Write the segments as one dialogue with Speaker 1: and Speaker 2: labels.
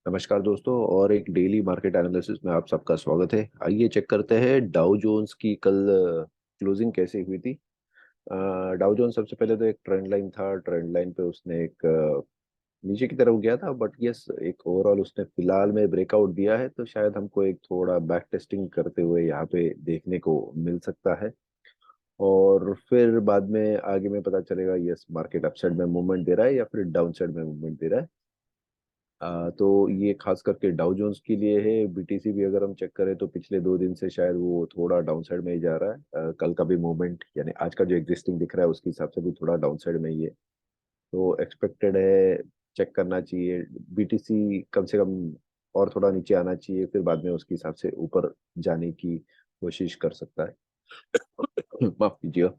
Speaker 1: नमस्कार दोस्तों, और एक डेली मार्केट एनालिसिस में आप सबका स्वागत है। आइए चेक करते हैं डाउ जोन्स की कल क्लोजिंग कैसी हुई थी। डाउ जोन्स सबसे पहले तो एक ट्रेंड लाइन था। ट्रेंड लाइन पे उसने एक नीचे की तरफ गया था, बट यस एक ओवरऑल उसने फिलहाल में ब्रेकआउट दिया है, तो शायद हमको एक थोड़ा बैक टेस्टिंग करते हुए यहाँ पे देखने को मिल सकता है। और फिर बाद में आगे में पता चलेगा यस मार्केट अपसाइड में मूवमेंट दे रहा है या फिर डाउन साइड में मूवमेंट दे रहा है। तो ये खास करके डाउ जोन्स के लिए है। बीटीसी भी अगर हम चेक करें तो पिछले 2 दिन से शायद वो थोड़ा डाउन साइड में ही जा रहा है। कल का भी मूवमेंट यानी आज का जो एग्जिस्टिंग दिख रहा है उसके हिसाब से भी थोड़ा डाउन साइड में ही है। तो एक्सपेक्टेड है, चेक करना चाहिए बीटीसी कम से कम और थोड़ा नीचे आना चाहिए, फिर बाद में उसके हिसाब से ऊपर जाने की कोशिश कर सकता है। माफ कीजिएगा।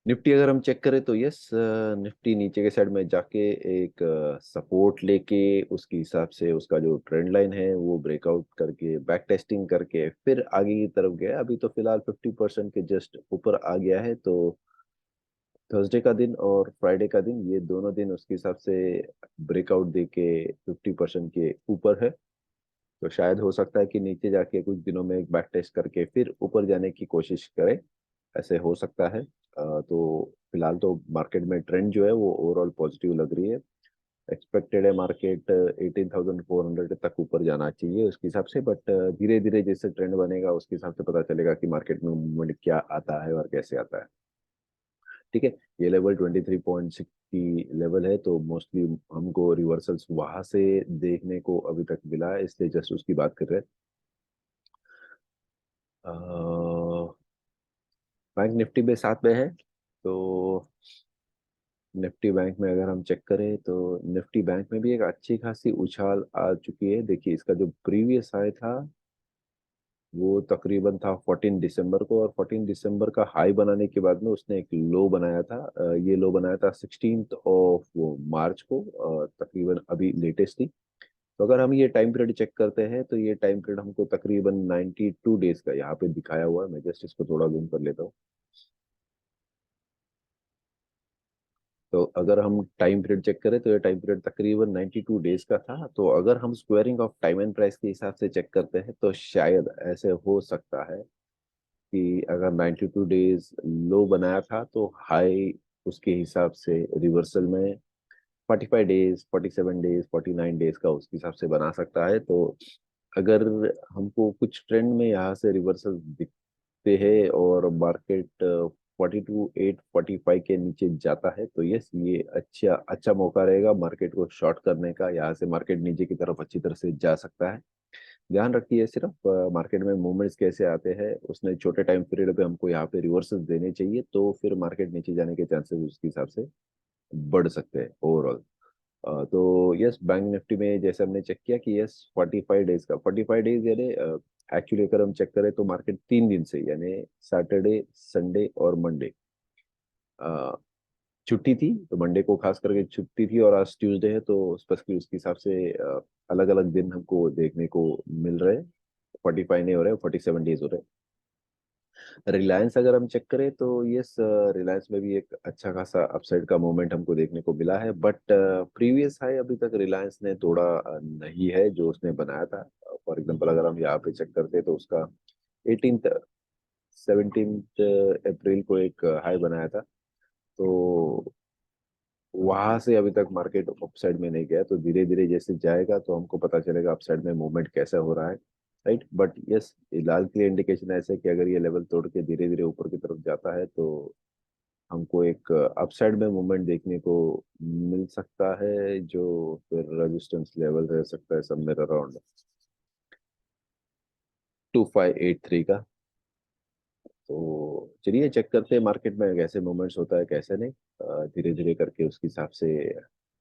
Speaker 1: निफ्टी अगर हम चेक करें तो यस निफ्टी नीचे के साइड में जाके एक सपोर्ट लेके उसके हिसाब से उसका जो ट्रेंड लाइन है वो ब्रेकआउट करके बैक टेस्टिंग करके फिर आगे की तरफ गया। अभी तो फिलहाल 50% के जस्ट ऊपर आ गया है। तो थर्सडे का दिन और फ्राइडे का दिन, ये दोनों दिन उसके हिसाब से ब्रेकआउट दे के 50% के ऊपर है। तो शायद हो सकता है कि नीचे जाके कुछ दिनों में एक बैक टेस्ट करके फिर ऊपर जाने की कोशिश करे। ऐसे हो सकता है। तो फिलहाल तो मार्केट में ट्रेंड जो है वो ओवरऑल पॉजिटिव लग रही है। एक्सपेक्टेड है मार्केट 18,400 तक ऊपर जाना चाहिए उसके हिसाब से, बट धीरे धीरे जैसे ट्रेंड बनेगा उसके हिसाब से पता चलेगा कि मार्केट में मूवमेंट क्या आता है और कैसे आता है। ठीक है। ये लेवल 23.6 की लेवल है, तो मोस्टली हमको रिवर्सल्स वहां से देखने को अभी तक मिला है, इसलिए जस्ट उसकी बात कर रहे हैं। बैंक निफ्टी में साथ में है। तो निफ्टी बैंक में अगर हम चेक करें तो निफ्टी बैंक में भी एक अच्छी खासी उछाल आ चुकी है। देखिए इसका जो प्रीवियस हाई था वो तकरीबन था 14 दिसंबर को, और 14 दिसंबर का हाई बनाने के बाद में उसने एक लो बनाया था। ये लो बनाया था 16 ऑफ मार्च को, तकरीबन अभी लेटेस्ट थी। तो अगर हम ये टाइम पीरियड चेक करते हैं तो ये टाइम पीरियड हमको तकरीबन 92 डेज का यहाँ पे दिखाया हुआ है। मैं जस्ट इसको थोड़ा जूम कर लेता हूँ। तो अगर हम टाइम पीरियड चेक करें तो ये टाइम पीरियड तकरीबन 92 डेज का था। तो अगर हम squaring of time and price के हिसाब से चेक करते हैं तो शायद ऐसे हो सकता है कि अगर 92 डेज लो बनाया था तो हाई उसके हिसाब से रिवर्सल में 45 डेज, 47 डेज, 49 डेज का उसके हिसाब से बना सकता है। तो अगर हमको कुछ ट्रेंड में यहाँ से रिवर्सल दिखते हैं और मार्केट 42,845 के नीचे जाता है तो यस ये अच्छा अच्छा मौका रहेगा मार्केट को शॉर्ट करने का। यहाँ से मार्केट नीचे की तरफ अच्छी तरह से जा सकता है। ध्यान रखिए सिर्फ मार्केट में मूवमेंट्स कैसे आते हैं, उसने छोटे टाइम पीरियड पे हमको यहाँ पे रिवर्सल देने चाहिए, तो फिर मार्केट नीचे जाने के चांसेस उसके हिसाब से बढ़ सकते हैं ओवरऑल। तो यस बैंक निफ्टी में जैसे हमने चेक किया कि यस 45 डेज का 45 डेज यानी एक्चुअली अगर हम चेक करें तो मार्केट 3 दिन से यानी सैटरडे, संडे और मंडे छुट्टी थी। तो मंडे को खास करके छुट्टी थी और आज ट्यूसडे है, तो स्पेसिफिकली उसके हिसाब से अलग अलग दिन हमको देखने को मिल रहे हैं। 45 नहीं हो रहे, 47 डेज हो रहे हैं। रिलायंस अगर हम चेक करें तो यस रिलायंस में भी एक अच्छा खासा अपसाइड का मोमेंट हमको देखने को मिला है, बट प्रीवियस हाई अभी तक रिलायंस ने तोड़ा नहीं है जो उसने बनाया था। फॉर एग्जांपल अगर हम यहाँ पे चेक करते हैं तो उसका 18th 17 अप्रैल को एक हाई बनाया था। तो वहां से अभी तक मार्केट अपसाइड में नहीं गया, तो धीरे धीरे जैसे जाएगा तो हमको पता चलेगा अपसाइड में मूवमेंट कैसा हो रहा है। राइट, बट यस फिलहाल के लिए इंडिकेशन ऐसे है कि अगर ये लेवल तोड़ के धीरे धीरे ऊपर की तरफ जाता है तो हमको एक अपसाइड में मूवमेंट देखने को मिल सकता है, जो फिर रेजिस्टेंस लेवल रह सकता है समवेयर अराउंड 2583 का। तो चलिए चेक करते हैं मार्केट में कैसे मूवमेंट्स होता है कैसे नहीं। धीरे धीरे करके उसके हिसाब से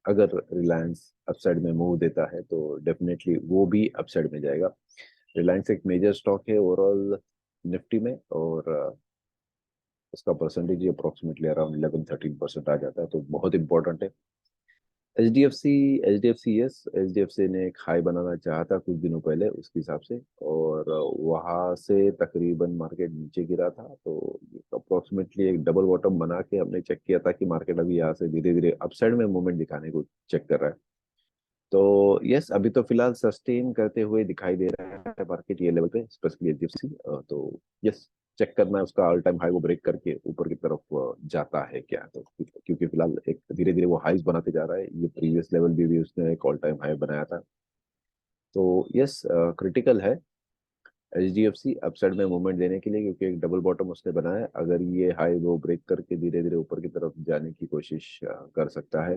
Speaker 1: अगर रिलायंस अपसाइड में मूव देता है तो डेफिनेटली वो भी अपसाइड में जाएगा। रिलायंस एक मेजर स्टॉक है ओवरऑल निफ्टी में, और उसका परसेंटेज अप्रोक्सीमेटली अराउंड 11-13% आ जाता है, तो बहुत इंपॉर्टेंट है। H D F C yes H D F C ने एक हाई बनाना चाहा था कुछ दिनों पहले उसके हिसाब से, और वहां से तकरीबन मार्केट नीचे गिरा था। तो अप्रोक्सीमेटली एक डबल बॉटम बना के हमने चेक किया था कि मार्केट अभी यहाँ से धीरे धीरे अपसाइड में मूवमेंट दिखाने को चेक कर रहा है। तो यस, अभी तो फिलहाल सस्टेन करते हुए दिखाई दे रहा है मार्केट ये लेवल पे, स्पेशली एचडीएफसी। तो यस, चेक करना है उसका ऑल टाइम हाई को ब्रेक करके ऊपर की तरफ जाता है क्या। तो क्योंकि फिलहाल एक धीरे धीरे वो हाईज बनाते जा रहा है, ये प्रीवियस लेवल भी उसने एक ऑल टाइम हाई बनाया था। तो यस, क्रिटिकल है एचडीएफसी अपसाइड में मूवमेंट देने के लिए, क्योंकि एक डबल बॉटम उसने बनाया है। अगर ये हाई वो ब्रेक करके धीरे धीरे ऊपर की तरफ जाने की कोशिश कर सकता है।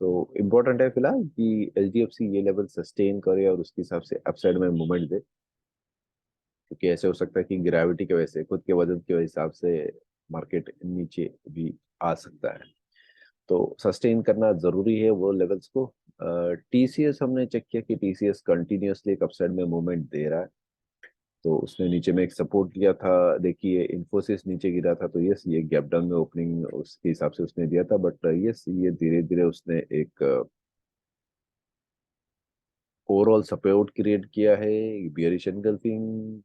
Speaker 1: तो इम्पोर्टेंट है फिलहाल कि एचडीएफसी ये लेवल सस्टेन करे और उसके हिसाब से अपसाइड में मूवमेंट दे, क्योंकि ऐसे हो सकता है कि ग्रेविटी की वजह से, खुद के वजन के हिसाब से मार्केट नीचे भी आ सकता है। तो सस्टेन करना जरूरी है वो लेवल्स को। टीसीएस हमने चेक किया कि टीसीएस कंटिन्यूअसली एक अपसाइड में मूवमेंट दे रहा है। तो उसने नीचे में एक सपोर्ट लिया था, देखिए इन्फोसिस नीचे गिरा था, तो यस ये गैप डाउन में ओपनिंग उसके हिसाब से उसने दिया था। बट यस, ये धीरे धीरे उसने एक ओवरऑल सपोर्ट क्रिएट किया है। बियरिश एनगल्फिंग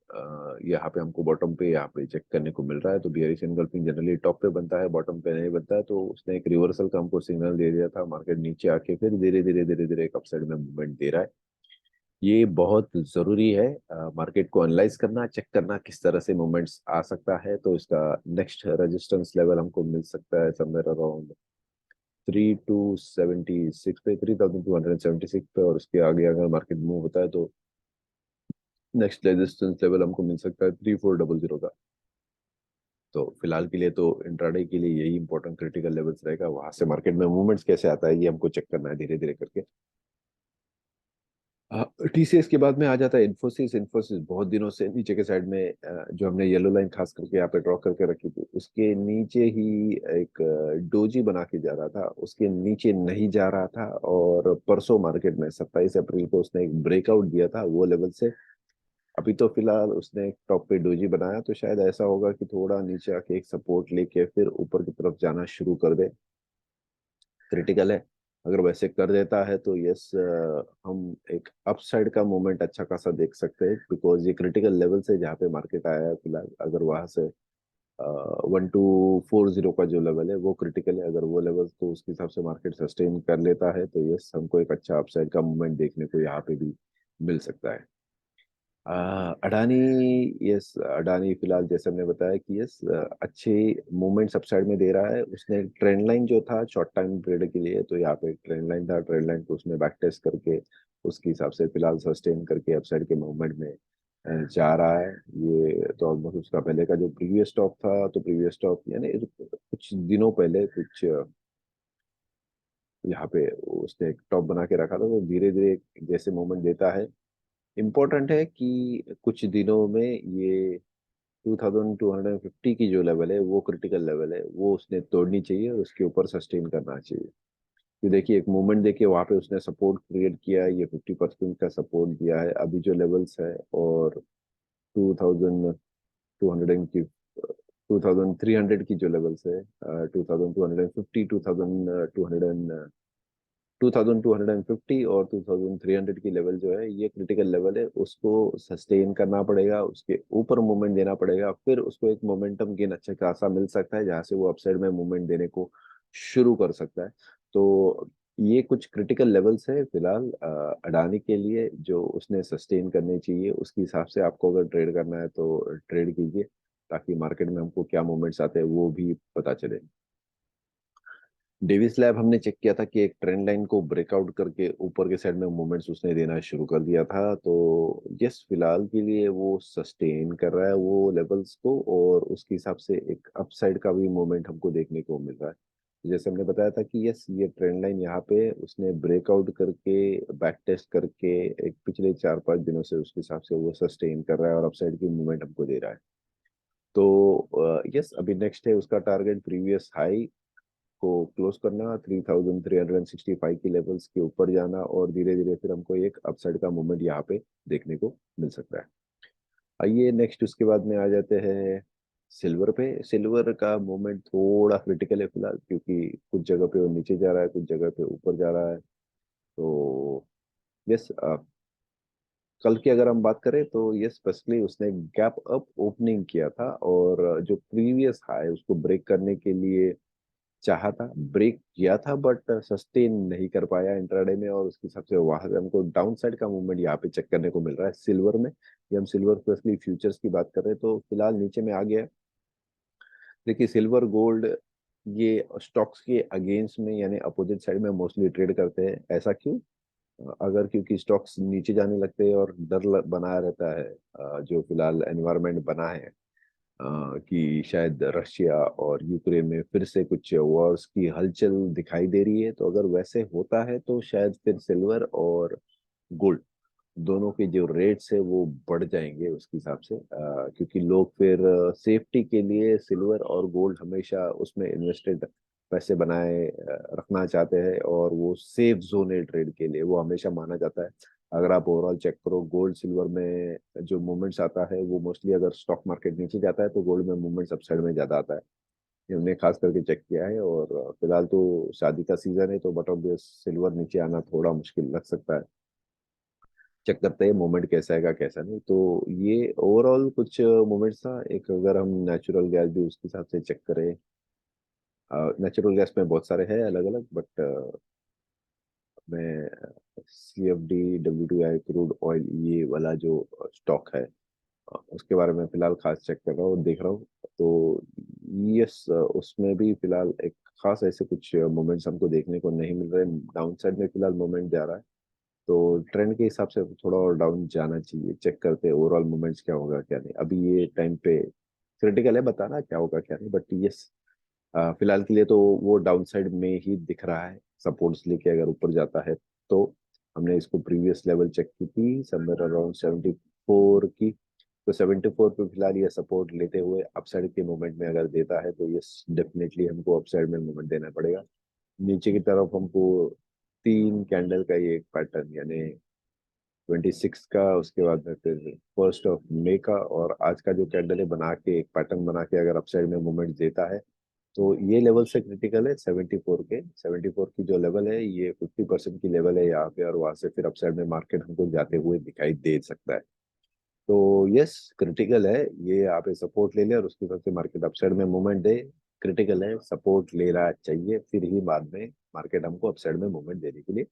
Speaker 1: यहाँ पे हमको बॉटम पे यहाँ पे चेक करने को मिल रहा है। तो बियरिश एनगल्फिंग जनरली टॉप पे बनता है, बॉटम पे नहीं बनता है। तो उसने एक रिवर्सल का हमको सिग्नल दे दिया था, मार्केट नीचे आके फिर धीरे धीरे एक अपसाइड में मूवमेंट दे रहा है। ये बहुत जरूरी है मार्केट को एनालाइज करना, चेक करना किस तरह से मूवमेंट्स आ सकता है। तो इसका नेक्स्ट रेजिस्टेंस लेवल हमको मिल सकता है समवेयर अराउंड 3276 पे, 3276 पे। और उसके आगे अगर मार्केट मूव होता है तो नेक्स्ट रेजिस्टेंस लेवल हमको मिल सकता है 3400 का। तो फिलहाल के लिए तो इंट्राडे के लिए यही इंपॉर्टेंट क्रिटिकल लेवल्स रहेगा। वहां से मार्केट में मूवमेंट्स कैसे आता है ये हमको चेक करना है धीरे धीरे करके। टीसीएस के बाद में आ जाता है इन्फोसिस। इन्फोसिस बहुत दिनों से नीचे के साइड में, जो हमने येलो लाइन खास करके यहाँ पे ड्रॉ करके रखी थी, उसके नीचे ही एक डोजी बना के जा रहा था, उसके नीचे नहीं जा रहा था। और परसों मार्केट में 27 अप्रैल को उसने एक ब्रेकआउट दिया था वो लेवल से। अभी तो फिलहाल उसने एक टॉप पे डोजी बनाया, तो शायद ऐसा होगा कि थोड़ा नीचे आके एक सपोर्ट लेके फिर ऊपर की तरफ जाना शुरू कर दे। क्रिटिकल है, अगर वैसे कर देता है तो यस, हम एक अपसाइड का मूवमेंट अच्छा खासा देख सकते हैं। बिकॉज ये क्रिटिकल लेवल से जहाँ पे मार्केट आया है फिलहाल, अगर वहां से 1240 का जो लेवल है वो क्रिटिकल है। अगर वो लेवल तो उसके हिसाब से मार्केट सस्टेन कर लेता है तो यस, हमको एक अच्छा अपसाइड का मूवमेंट देखने को यहाँ पे भी मिल सकता है। अडानी, यस अडानी फिलहाल जैसे हमने बताया कि यस, अच्छे मूवमेंट सबसाइड में दे रहा है। उसने ट्रेंड लाइन जो था शॉर्ट टाइम ट्रेड के लिए, तो यहाँ पे ट्रेंड लाइन था, ट्रेंड लाइन को उसने बैक टेस्ट करके उसके हिसाब से फिलहाल सस्टेन करके अपसाइड के मूवमेंट में जा रहा है। ये तो ऑलमोस्ट उसका पहले का जो प्रीवियस स्टॉप था, तो प्रीवियस स्टॉप यानी कुछ दिनों पहले कुछ यहाँ पे उसने एक टॉप बना के रखा था। तो धीरे धीरे जैसे मूवमेंट देता है, इम्पोर्टेंट है कि कुछ दिनों में ये 2250 की जो लेवल है वो क्रिटिकल लेवल है, वो उसने तोड़नी चाहिए और उसके ऊपर सस्टेन करना चाहिए। तो देखिए एक मूवमेंट देखिए वहां पे उसने सपोर्ट क्रिएट किया है, ये 50% का सपोर्ट दिया है। अभी जो लेवल्स है और 2200 की 2300 की जो लेवल्स है, 2250, 2250 और 2300 की लेवल जो है ये क्रिटिकल लेवल है, उसको सस्टेन करना पड़ेगा, उसके ऊपर मूवमेंट देना पड़ेगा, फिर उसको एक मोमेंटम गेन अच्छा खासा मिल सकता है जहां से वो अपसाइड में मूवमेंट देने को शुरू कर सकता है। तो ये कुछ क्रिटिकल लेवल्स है फिलहाल अडानी के लिए जो उसने सस्टेन करने चाहिए। उसके हिसाब से आपको अगर ट्रेड करना है तो ट्रेड कीजिए, ताकि मार्केट में हमको क्या मूवमेंट्स आते हैं वो भी पता चले। डेविस लैब हमने चेक किया था कि एक ट्रेंड लाइन को ब्रेकआउट करके ऊपर के साइड में मूवमेंट्स उसने देना शुरू कर दिया था। तो यस, फिलहाल के लिए वो सस्टेन कर रहा है वो लेवल्स को, और उसके हिसाब से एक अपसाइड का भी मूवमेंट हमको देखने को मिल रहा है। जैसे हमने बताया था कि यस, ये ट्रेंड लाइन यहाँ पे उसने ब्रेकआउट करके बैक टेस्ट करके एक पिछले 4-5 दिनों से उसके हिसाब से वो सस्टेन कर रहा है और अपसाइड की मूवमेंट हमको दे रहा है। तो यस, अभी नेक्स्ट है उसका टारगेट प्रीवियस हाई को क्लोज करना, 3365 की लेवल्स के ऊपर जाना, और धीरे धीरे फिर हमको एक अपसाइड का मूवमेंट यहाँ पे देखने को मिल सकता है। आइए नेक्स्ट उसके बाद में आ जाते हैं सिल्वर पे। सिल्वर का मूवमेंट थोड़ा क्रिटिकल है फिलहाल, क्योंकि कुछ जगह पे वो नीचे जा रहा है, कुछ जगह पे ऊपर जा रहा है। तो यस, कल की अगर हम बात करें तो ये स्पेशली उसने गैप अप ओपनिंग किया था, और जो प्रीवियस हाई उसको ब्रेक करने के लिए चाहा था, ब्रेक किया था, बट सस्टेन नहीं कर पाया इंट्राडे में, और उसके हिसाब से वहां से हमको डाउन साइड का मूवमेंट यहाँ पे चेक करने को मिल रहा है सिल्वर में। ये हम सिल्वर स्पेशली फ्यूचर्स की बात कर रहे हैं, तो फिलहाल नीचे में आ गया है। देखिए सिल्वर गोल्ड ये स्टॉक्स के अगेंस्ट में यानी अपोजिट साइड में मोस्टली ट्रेड करते हैं। ऐसा क्यों? अगर क्योंकि स्टॉक्स नीचे जाने लगते हैं और डर बना रहता है, जो फिलहाल एनवायरनमेंट बना है, कि शायद रशिया और यूक्रेन में फिर से कुछ वॉर्स की हलचल दिखाई दे रही है, तो अगर वैसे होता है तो शायद फिर सिल्वर और गोल्ड दोनों के जो रेट्स है वो बढ़ जाएंगे उसके हिसाब से, क्योंकि लोग फिर सेफ्टी के लिए सिल्वर और गोल्ड हमेशा उसमें इन्वेस्टेड पैसे बनाए रखना चाहते हैं, और वो सेफ जोन है ट्रेड के लिए, वो हमेशा माना जाता है। अगर आप ओवरऑल चेक करो गोल्ड सिल्वर में जो मूवमेंट्स आता है वो मोस्टली, अगर स्टॉक मार्केट नीचे जाता है तो गोल्ड में मूवमेंट्स अपसाइड में ज्यादा आता है। ये हमने खास करके चेक किया है, और फिलहाल तो शादी का सीजन है, तो बट ऑब्वियस सिल्वर नीचे आना थोड़ा मुश्किल लग सकता है। चेक करते हैं मोमेंट कैसा है का कैसा नहीं। तो ये ओवरऑल कुछ मोमेंट्स था। एक अगर हम नेचुरल गैस भी उसके हिसाब से चेक करें, नेचुरल गैस में बहुत सारे हैं अलग अलग, बट मैं CFD WTI क्रूड ऑयल ये वाला जो स्टॉक है, उसके बारे में फिलहाल खास चेक कर रहा हूँ और देख रहा हूँ। तो यस, उसमें भी फिलहाल एक खास ऐसे कुछ मोमेंट्स हमको देखने को नहीं मिल रहे। डाउन साइड में फिलहाल मोमेंट जा रहा है, तो ट्रेंड के हिसाब से थोड़ा और डाउन जाना चाहिए। चेक करते हैं ओवरऑल मूवमेंट्स क्या होगा क्या नहीं। अभी ये टाइम पे क्रिटिकल है बताना क्या होगा क्या नहीं, बट यस फिलहाल के लिए तो वो डाउन साइड में ही दिख रहा है। सपोर्ट्स लेके अगर ऊपर जाता है तो, हमने इसको प्रीवियस लेवल चेक की थी समवेयर अराउंड 74 की, तो 74 पे फिलहाल ये सपोर्ट लेते हुए अपसाइड के मूवमेंट में अगर देता है तो यस डेफिनेटली हमको अपसाइड में मूवमेंट देना पड़ेगा। नीचे की तरफ हमको 3 कैंडल का ये एक पैटर्न यानी 26 का, उसके बाद में फिर 1 मई का, और आज का जो कैंडल है बना के एक पैटर्न बना के अगर अपसाइड में मूवमेंट देता है तो ये लेवल से क्रिटिकल है 74 के। 74 की जो लेवल है ये 50% की लेवल है यहाँ पे, और वहां से फिर अपसाइड में मार्केट हमको जाते हुए दिखाई दे सकता है। तो यस क्रिटिकल है ये, आप सपोर्ट ले लें और उसके बाद से मार्केट अपसाइड में मूवमेंट दे। क्रिटिकल है, सपोर्ट ले रहा चाहिए, फिर ही बाद में मार्केट हमको अपसाइड में मूवमेंट देने के लिए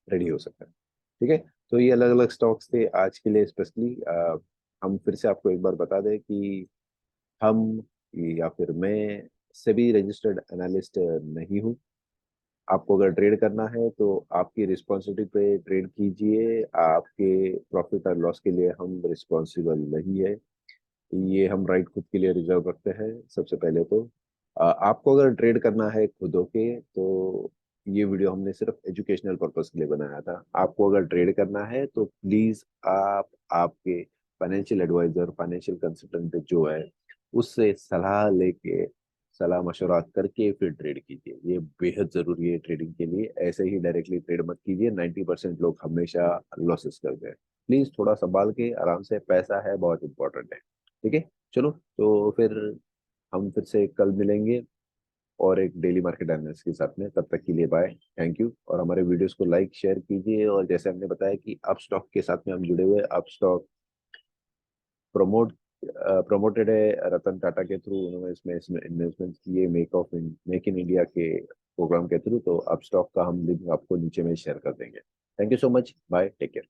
Speaker 1: रेडी हो सकता है। ठीक है, तो ये अलग अलग स्टॉक्स थे आज के लिए स्पेशली। हम फिर से आपको एक बार बता दें कि हम या फिर मैं सेबी रजिस्टर्ड एनालिस्ट नहीं हूँ। आपको अगर ट्रेड करना है तो आपकी रिस्पॉन्सिबिलिटी पे ट्रेड कीजिए, आपके प्रॉफिट और लॉस के लिए हम रिस्पॉन्सिबल नहीं है। ये हम राइट खुद के लिए रिजर्व रखते हैं सबसे पहले तो। आपको अगर ट्रेड करना है खुद होके तो ये वीडियो हमने सिर्फ एजुकेशनल पर्पस के लिए बनाया था। आपको अगर ट्रेड करना है तो प्लीज आप आपके फाइनेंशियल एडवाइजर, फाइनेंशियल कंसल्टेंट जो है उससे सलाह लेके, सलाह मशवरा करके फिर ट्रेड कीजिए। ये बेहद जरूरी है ट्रेडिंग के लिए। ऐसे ही डायरेक्टली ट्रेड मत कीजिए, 90% लोग हमेशा लॉसेस करते हैं। प्लीज थोड़ा संभाल के आराम से, पैसा है बहुत इंपॉर्टेंट है। ठीक है, चलो तो फिर हम फिर से कल मिलेंगे और एक डेली मार्केट एनालिसिस के साथ में। तब तक के लिए बाय, थैंक यू। और हमारे वीडियोस को लाइक शेयर कीजिए, और जैसे हमने बताया कि अप स्टॉक के साथ में हम जुड़े हुए, अप स्टॉक प्रमोट प्रमोटेड है रतन टाटा के थ्रू। उन्होंने इसमें इन्वेस्टमेंट किए मेक इन इंडिया के प्रोग्राम के थ्रू। तो अप स्टॉक का हम लिंक आपको नीचे में शेयर कर देंगे। Thank you so much, bye, take care.